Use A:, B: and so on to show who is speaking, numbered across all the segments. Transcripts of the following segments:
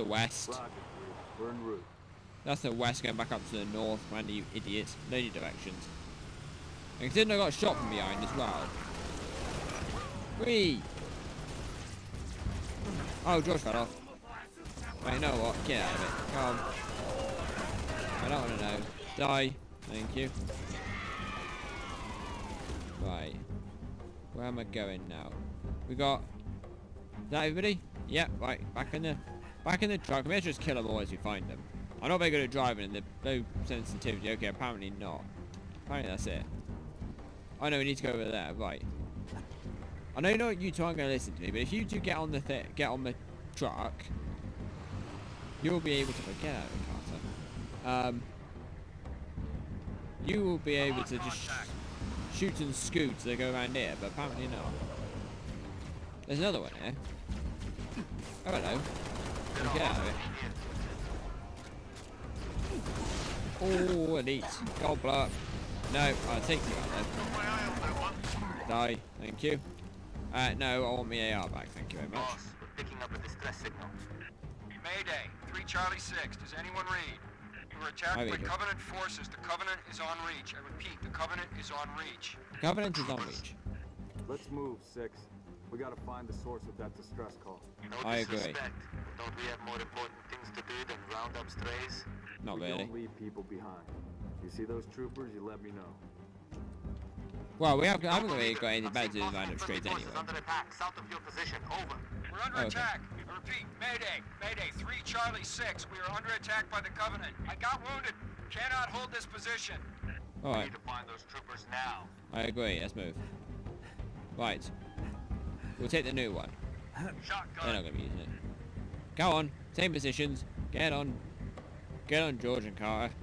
A: west.
B: We're en route.
A: That's the west going back up to the north, man, you idiots. No new directions. And considering I got shot from behind as well. Whee! Oh, George fell off. Wait, you know what? Get out of it. Come on. I don't want to know. Die. Thank you. Right. Where am I going now? We got... Is that everybody? Yep, right. Back in the truck. We may just kill them all as we find them. I'm not very good at driving and the low sensitivity. Okay, apparently not. Apparently that's it. Oh no, we need to go over there. Right. I know you two aren't going to listen to me, but if you do get on the truck, you'll be able to get out of it, Carter. You will be able to just shoot and scoot as they go around here, but apparently not. There's another one here. Oh hello. Get out of it. Oh, elite. Gold block. No, I'll take you out there. Die. Thank you. No, I want my AR back. Thank you very much.
C: Boss, we're picking up a distress signal.
D: Mayday, 3 Charlie 6. Does anyone read? We were attacked by Covenant forces. The Covenant is on reach. I repeat, the Covenant is on reach.
A: Covenant is on reach.
B: Let's move, 6. We gotta find the source of that distress call.
C: No
A: I agree.
C: disrespect, but don't we have more important things to do than round up strays?
A: Not
B: We
A: really.
B: don't leave people behind. You see those troopers, you let me know.
A: Well, I haven't really got anything better to do than round up straight
C: Forces
A: anyway.
C: under attack, south of your position. Over.
D: We're under attack. I repeat, Mayday, Mayday, 3 Charlie 6. We are under attack by the Covenant. I got wounded. Cannot hold this position.
C: We
A: Alright,
C: need to find those troopers now.
A: I agree. Let's move. Right. We'll take the new one. They're
C: Shotgun.
A: not going to be using it. Go on. Same positions. Get on. Get on, George and Carter.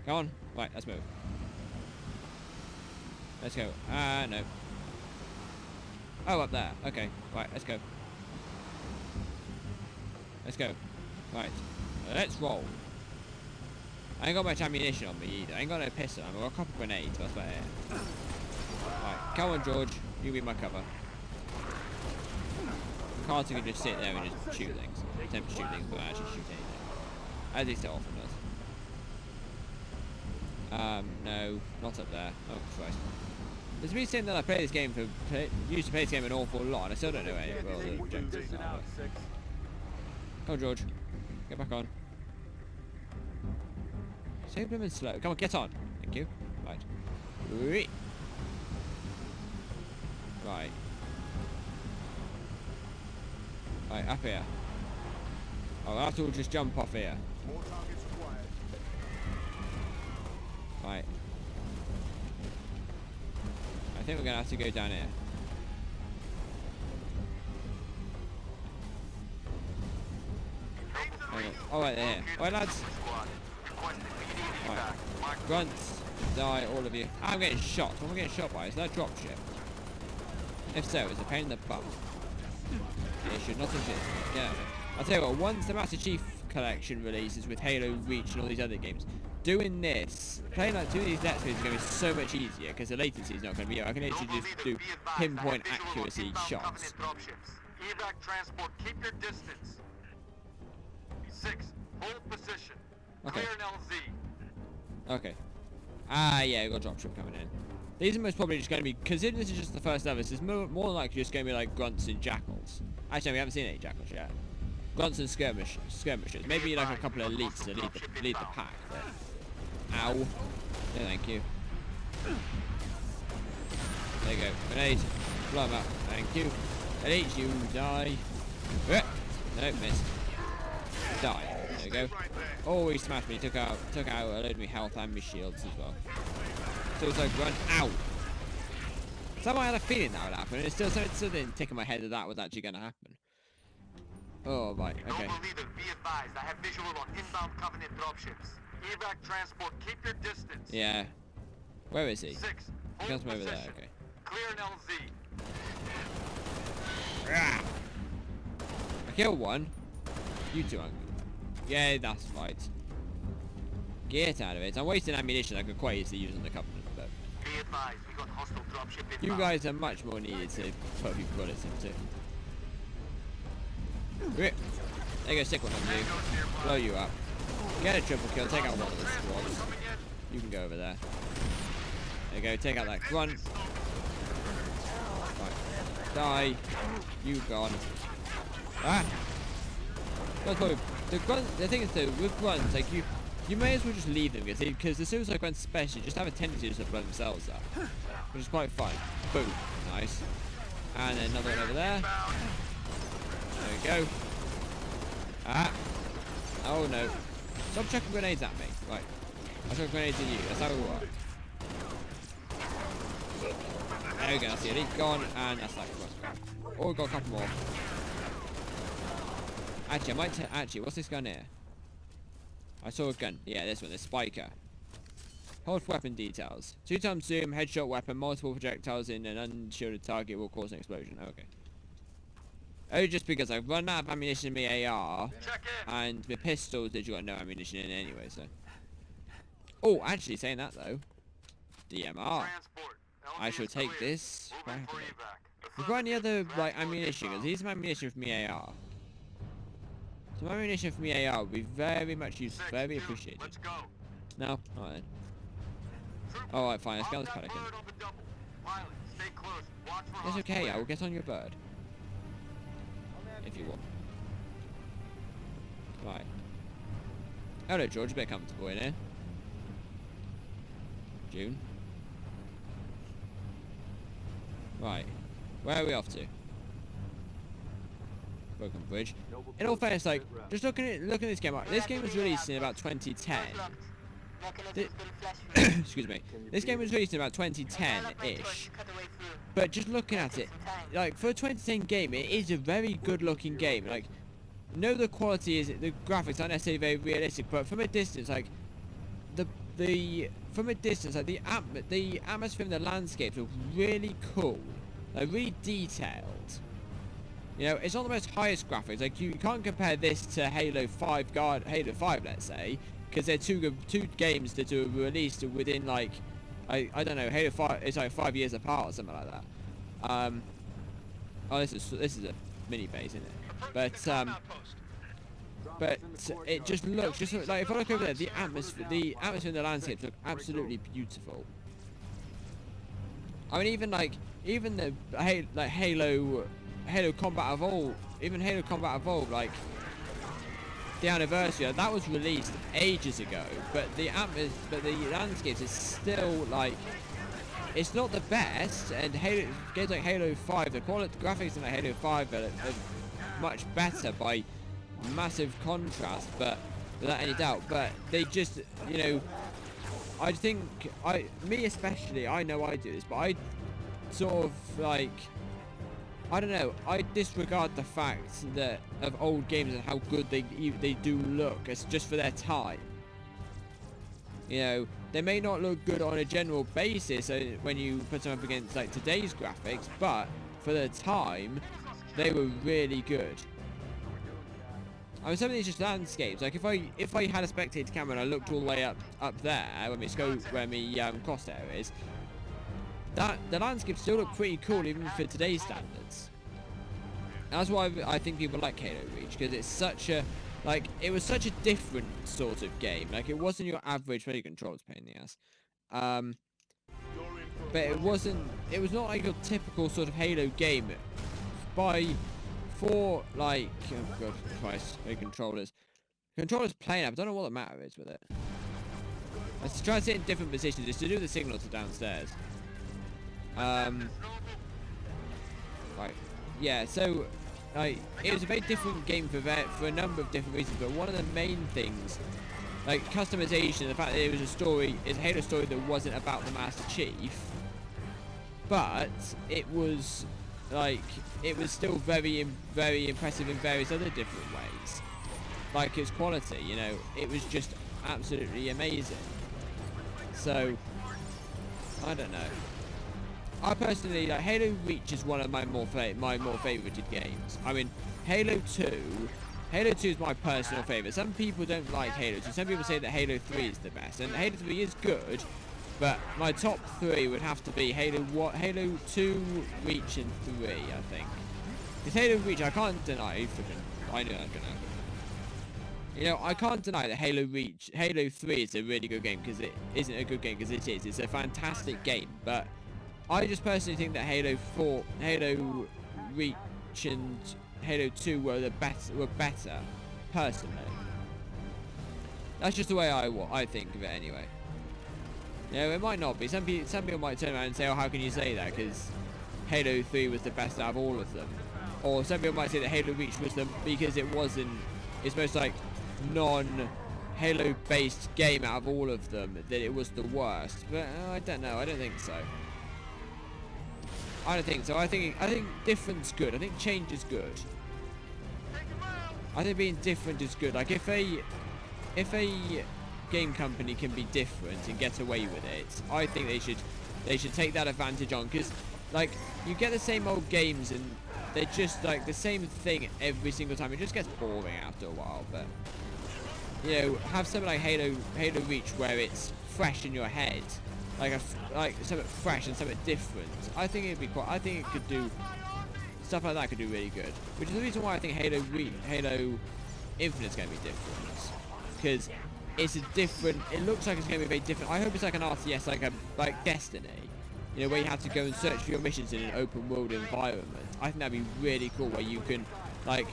A: Go on. Right, let's move. Let's go. No. Oh, up there. Okay. Right, let's go. Let's go. Right. Let's roll. I ain't got much ammunition on me either. I ain't got no pistol. I've got a couple grenades. That's about it. Right. Come on, George. You be my cover. Carter can just sit there and just shoot things. Attempt to shoot things, but actually shoot anything. As he so often does. No. Not up there. Oh, Christ. There's me saying that I play this game used to play this game an awful lot, and I still don't know any of all the objectives now. Come on, George. Get back on. Save them in slow. Come on, get on. Thank you. Right. Right. Right, up here. I'll have to just jump off here. Right. I think we're gonna have to go down here. Oh, right, there. Alright, lads. Right. Grunts, die, all of you. I'm getting shot. What am I getting shot by? Is that a dropship? If so, it's a pain in the butt. It should not exist. Get out of it. I'll tell you what, once the Master Chief Collection releases with Halo Reach and all these other games, doing this, playing like two of these Let's Plays is going to be so much easier because the latency is not going to be here. I can actually just do pinpoint accuracy shots.
C: Evac transport, keep your distance. 6, hold position.
A: Okay.
C: Clear an LZ.
A: Okay. Yeah, we've got a dropship coming in. These are most probably just going to be, considering this is just the first level, this is more than likely just going to be like grunts and jackals. Actually, we haven't seen any jackals yet. Grunts and skirmishers. Maybe like a couple of elites to lead the pack. But... Ow. Yeah, thank you. There you go. Grenade. Blow him up. Thank you. Elites, you die. No, missed. Die. There you go. Oh, he smashed me. Took out a load of my health and my shields as well. Still so grunt. Ow! Somehow I had a feeling that would happen. It still didn't tick in my head that was actually going to happen. Oh, right. Okay.
C: Noble leader, be advised. I have visual on inbound Covenant dropships. Evac transport, keep your distance.
A: Yeah. Where is he?
C: 6,
A: He comes from over there. Okay.
C: Clear an LZ.
A: I killed one. You two aren't. Yeah, that's right. Get out of it. I'm wasting ammunition I could quite easily use on the Covenant, but...
C: Be advised, we got hostile dropship inbound.
A: You guys are much more needed to put a few bullets into. There There you go, stick one on you. Blow you up. Get a triple kill, take out one of the squads. You can go over there. There you go, take out that grunt. Right. Die. You gone. Ah! That's probably, the thing is though, with grunts, like you may as well just leave them because the suicide grunts especially just have a tendency to just blow themselves up. Which is quite fun. Boom. Nice. And then another one over there. There we go. Ah. Oh no. Stop chucking grenades at me. Right. I'll chuck grenades at you. That's how it works. There we go. That's the elite gone. And that's that one. Oh, we've got a couple more. Actually, I might actually, what's this gun here? I saw a gun. Yeah, this one. The Spiker. Hold for weapon details. 2x zoom, headshot weapon, multiple projectiles in an unshielded target will cause an explosion. Okay. Oh, just because I've run out of ammunition in my AR, and the pistols that you got no ammunition in anyway, so. Oh, actually, saying that though, DMR. I shall take this. We've got any other like ammunition? Because here's some ammunition from my AR. Some ammunition from my AR would be very much used, very appreciated. No, alright then. Alright, fine, let's go this pelican. That's okay, I will get on your bird. If you want. Right. Hello, George, a bit comfortable in here. June. Right. Where are we off to? Broken Bridge. In all fairness, like, just looking at this game, this game was released in about 2010. Excuse me. This game was released in about 2010-ish. But just looking at it, like, for a 2010 game, it is a very good-looking game. Like, no, the quality is, the graphics aren't necessarily very realistic, but from a distance, like, from a distance, like, the atmosphere and the landscapes look really cool. Like, really detailed. You know, it's not the most highest graphics. Like, you can't compare this to Halo 5, let's say, because they're two games that were released within, like, I don't know, Halo 5 is like 5 years apart or something like that. Oh, this is a mini base, isn't it? But it just looks like, if I look over there, the atmosphere and the landscapes look absolutely beautiful. I mean, even the Halo Combat Evolved, like the anniversary, that was released ages ago, but the landscapes is still like, it's not the best, and games like Halo 5, the graphics in like Halo 5 are much better by massive contrast, but without any doubt. But they just, you know, I think me especially, I know I do this, but I sort of like, I don't know, I disregard the fact that of old games and how good they do look. It's just for their time. You know, they may not look good on a general basis when you put them up against like today's graphics, but for the time, they were really good. I mean, some of these just landscapes. Like if I had a spectator camera and I looked all the way up there where my crosshair is, the landscapes still look pretty cool even for today's standards. That's why I think people like Halo Reach, because it's such a, like, it was such a different sort of game. Like, it wasn't your average, well, your controls pain in the ass. But it was not like your typical sort of Halo game for like, oh god Christ, controllers playing up. I don't know what the matter is with it. Let's try to sit in different positions. It's to do the signal to downstairs. Right, yeah, so like, it was a very different game for a number of different reasons, but one of the main things, like customization, the fact that it was a Halo story that wasn't about the Master Chief, but it was still very impressive in various other different ways. Like its quality, you know, it was just absolutely amazing. So I don't know. I personally, like, Halo Reach is one of my more favorited games. I mean, Halo 2 is my personal favorite. Some people don't like Halo 2. Some people say that Halo 3 is the best, and Halo 3 is good, but my top 3 would have to be Halo 2, Reach, and 3, I think. Because Halo Reach, I can't deny, I know I'm gonna. You know, I can't deny that Halo 3 is a really good game, because it isn't a good game because it is. It's a fantastic game, but I just personally think that Halo Reach and Halo 2 were better, personally. That's just the way I think of it anyway. You know, it might not be. Some people might turn around and say, oh, how can you say that? Because Halo 3 was the best out of all of them. Or some people might say that Halo Reach was because it's most like non-Halo based game out of all of them, that it was the worst. But I don't know. I don't think so. I think different's good. I think change is good. I think being different is good. Like if a game company can be different and get away with it, I think they should take that advantage on, because like you get the same old games and they're just like the same thing every single time. It just gets boring after a while. But you know, have something like Halo Reach where it's fresh in your head, like something fresh and something different. I think it could do stuff like that. Could do really good, which is the reason why I think Halo Infinite's going to be different, because it's a different. It looks like it's going to be very different. I hope it's like an RTS, like Destiny, you know, where you have to go and search for your missions in an open world environment. I think that'd be really cool, where you can like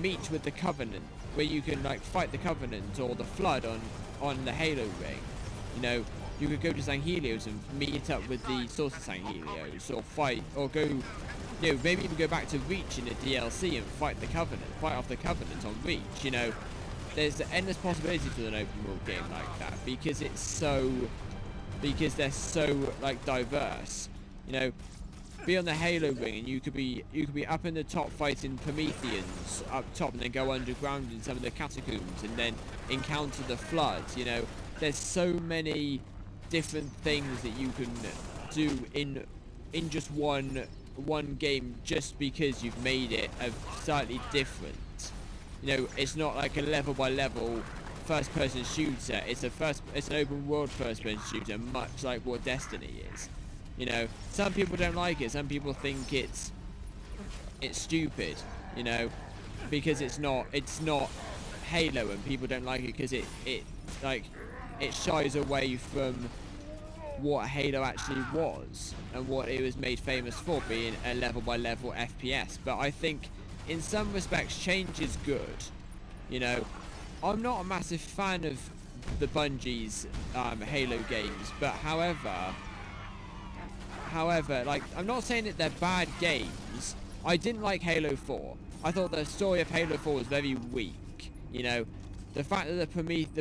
A: meet with the Covenant, where you can like fight the Covenant or the Flood on the Halo ring. You know, you could go to San Helios and meet up with the source of San Helios, or fight, or go, you know, maybe even go back to Reach in the DLC and fight off the Covenant on Reach. You know, there's endless possibilities with an open world game like that, because they're so like diverse. You know, be on the Halo ring and you could be up in the top fighting Prometheans up top, and then go underground in some of the catacombs and then encounter the Flood. You know, there's so many different things that you can do in just one game, just because you've made it a slightly different. You know, it's not like a level by level first person shooter. It's an open world first person shooter, much like what Destiny is. You know, some people don't like it. Some people think it's stupid. You know, because it's not Halo, and people don't like it because it shies away from what Halo actually was and what it was made famous for, being a level by level FPS. But I think in some respects change is good. You know, I'm not a massive fan of the Bungie's Halo games, but however, like, I'm not saying that they're bad games. I didn't like Halo 4. I thought the story of Halo 4 was very weak. You know, the fact that the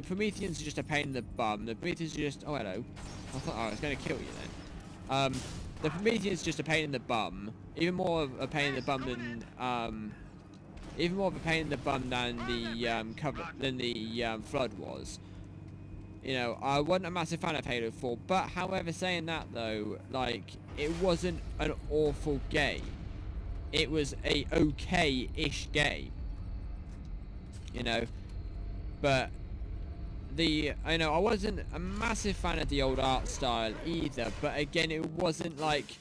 A: Prometheans are just a pain in the bum. The Prometheans are just, oh hello, I thought I was going to kill you then. The Prometheans just a pain in the bum. Even more of a pain in the bum than the Flood was. You know, I wasn't a massive fan of Halo 4, but however, saying that though, like, it wasn't an awful game. It was a okay-ish game. You know, but I wasn't a massive fan of the old art style either, but again, it wasn't like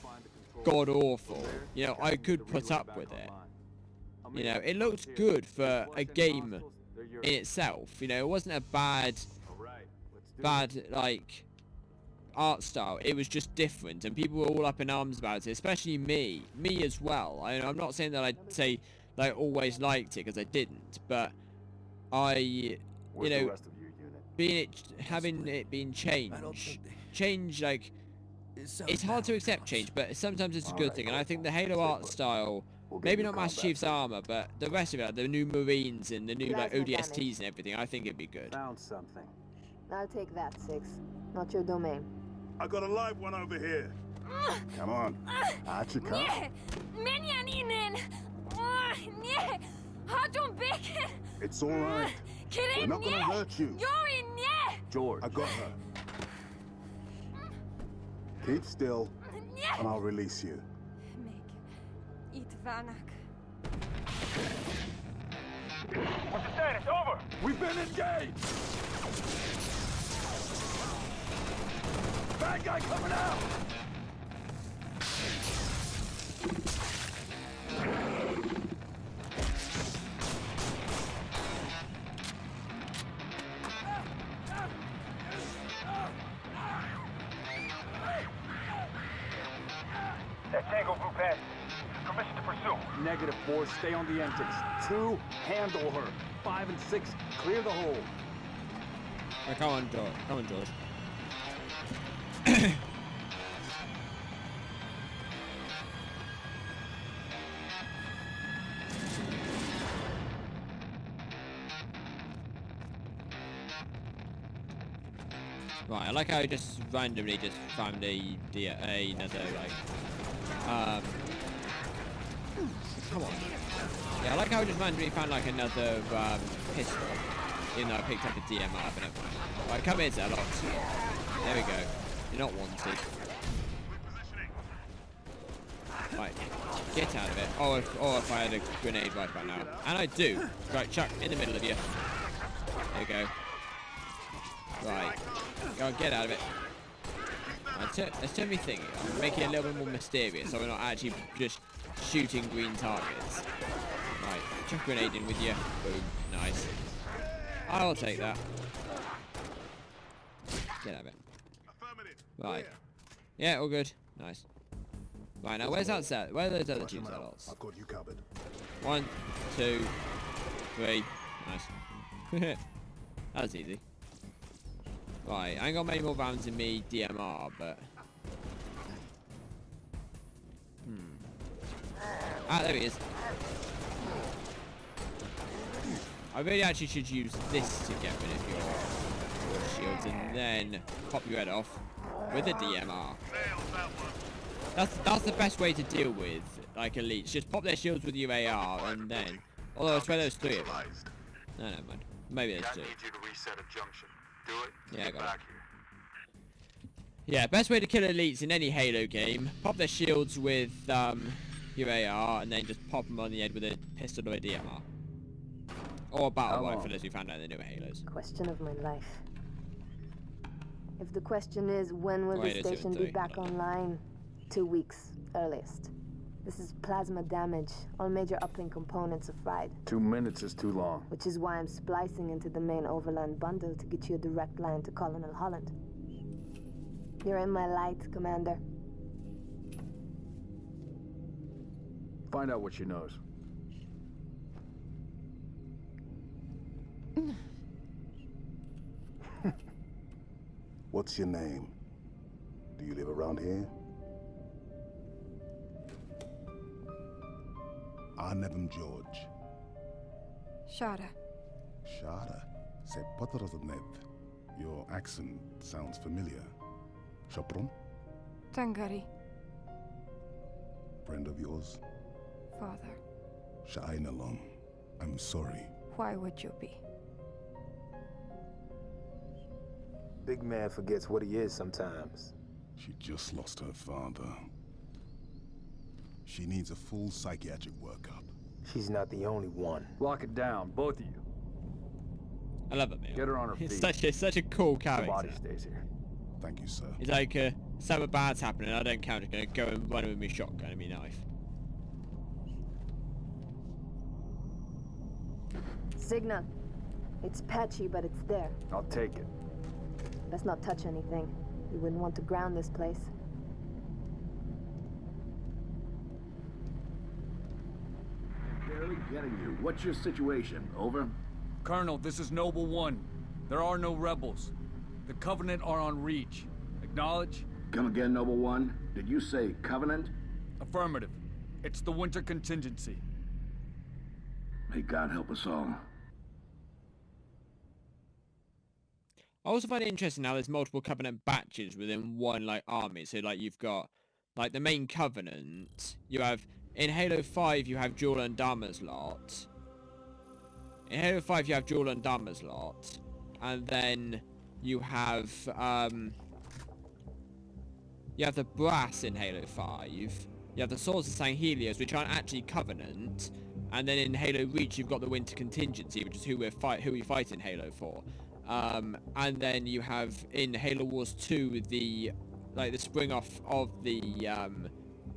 A: god awful. You know, I could put up with it. You know, it looked good for a game in itself. You know, it wasn't a bad like art style. It was just different, and people were all up in arms about it, especially me as well. I'm not saying that I'd say that I always liked it, because I didn't, but you know, having it been change, like, it's hard to accept change, but sometimes it's a good thing. And I think the Halo art style, maybe not Master Chief's armor, but the rest of it, like the new Marines and the new like ODSTs and everything, I think it'd be good.
B: Found something.
E: I'll take that, 6. Not your domain.
F: I got a live one over here. Come on. Out you come. It's all right. We're not gonna hurt you.
B: George.
F: I got her. Keep still, and I'll release you.
C: What's the status? Over!
F: We've been engaged! Bad guy coming out!
C: Tango Group in. Permission to pursue.
B: Negative 4, stay on the entrance. 2, handle her. 5 and 6, clear the hole.
A: Right, come on, George. Come on, George. Right, I like how I just randomly just found another like come on. Yeah, I like how I just randomly found like another pistol. Even though I picked up a DMR, but never mind. Right, come here, Zealots. There we go. You're not wanted. Right, get out of it. Or if I had a grenade right by now. And I do. Right, Chuck, in the middle of you. There we go. Right. Go on, get out of it. Right, let's turn me thingy on. Make it a little bit more mysterious so we're not actually just shooting green targets. Right, chuck a grenade in with you. Boom. Nice. I'll take that. Get out of it. Right. Yeah, all good. Nice. Right, now where's that set? Where are those other two Zealots?
F: I've got you covered.
A: 1, 2, 3. Nice. That was easy. Right, I ain't got many more rounds in me DMR, but... Ah, there he is. I really actually should use this to get rid of your shields and then pop your head off with a DMR. That's the best way to deal with like elites. Just pop their shields with your AR and then. Although I swear there's 3 of them. No, never mind. Maybe there's 2.
C: I need you to reset a junction. Do it.
A: Yeah, I
C: Get
A: got
C: back
A: it.
C: here.
A: Yeah, best way to kill elites in any Halo game. Pop their shields with your AR and then just pop them on the head with a pistol or a DMR. Or a battle rifle as we found out in the newer Halos.
E: Question of my life. If the question is when will
A: Wait,
E: the
A: it's
E: station
A: even
E: be back online, 2 weeks earliest. This is plasma damage. All major uplink components are fried,
B: 2 minutes is too long.
E: which is why I'm splicing into the main overland bundle to get you a direct line to Colonel Holland. You're in my light, Commander.
B: Find out what she knows.
F: What's your name? Do you live around here? Arnevim George.
G: Shara.
F: Shara. Se Potorozanev. Your accent sounds familiar. Shapron?
G: Tangari.
F: Friend of yours?
G: Father.
F: Sha'ainalom. I'm sorry.
G: Why would you be?
H: Big man forgets what he is sometimes.
F: She just lost her father. She needs a full psychiatric workup.
H: She's not the only one.
B: Lock it down, both of you.
A: I love it, man.
B: Get her on her
A: He's
B: feet.
A: such a cool
H: The
A: character.
H: body stays here.
F: Thank you, sir.
A: He's like, something bad's happening, I don't count, I'm gonna go and run with my shotgun and my knife.
E: Signal. It's patchy, but it's there.
B: I'll take it.
E: Let's not touch anything. We wouldn't want to ground this place.
I: Barely getting you. What's your situation? Over?
J: Colonel, this is Noble 1. There are no rebels. The Covenant are on Reach. Acknowledge?
I: Come again, Noble 1. Did you say Covenant?
J: Affirmative. It's the winter contingency.
I: May God help us all.
A: I also find it interesting how there's multiple Covenant batches within one like army. So like you've got like the main Covenant. You have in Halo 5 you have Jewel and Dama's lot. In Halo 5 you have Jewel and Dama's lot, and then you have the Brass in Halo 5. You have the Swords of St. Helios, which aren't actually Covenant, and then in Halo Reach you've got the Winter Contingency, which is who we fight in Halo 4. And then you have in Halo Wars 2 the spring off of the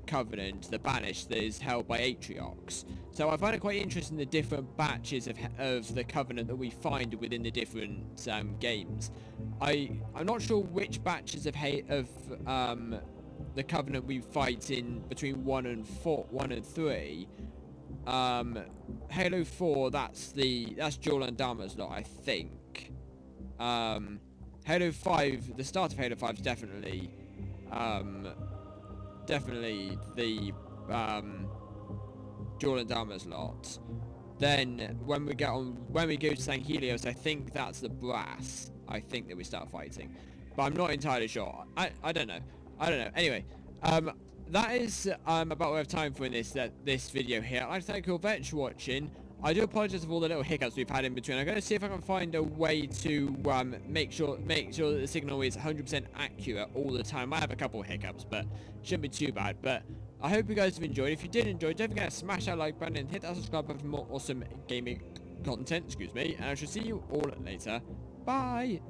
A: Covenant, the Banished, that is held by Atriox. So I find it quite interesting the different batches of the Covenant that we find within the different games. I'm not sure which batches of the Covenant we fight in between 1 and 3. Halo 4, that's Joel and Dama's lot, I think. Halo 5, the start of Halo 5 is definitely the Joel and Dama's lot. Then when we go to San Helios, I think that's the Brass. I think that we start fighting, but I'm not entirely sure. I don't know. Anyway, that is about what we have time for in this video here. I'd like to thank you all very much for watching. I do apologize for all the little hiccups we've had in between. I'm going to see if I can find a way to make sure that the signal is 100% accurate all the time. I have a couple of hiccups, but shouldn't be too bad. But I hope you guys have enjoyed. If you did enjoy, don't forget to smash that like button and hit that subscribe button for more awesome gaming content. Excuse me, and I shall see you all later. Bye.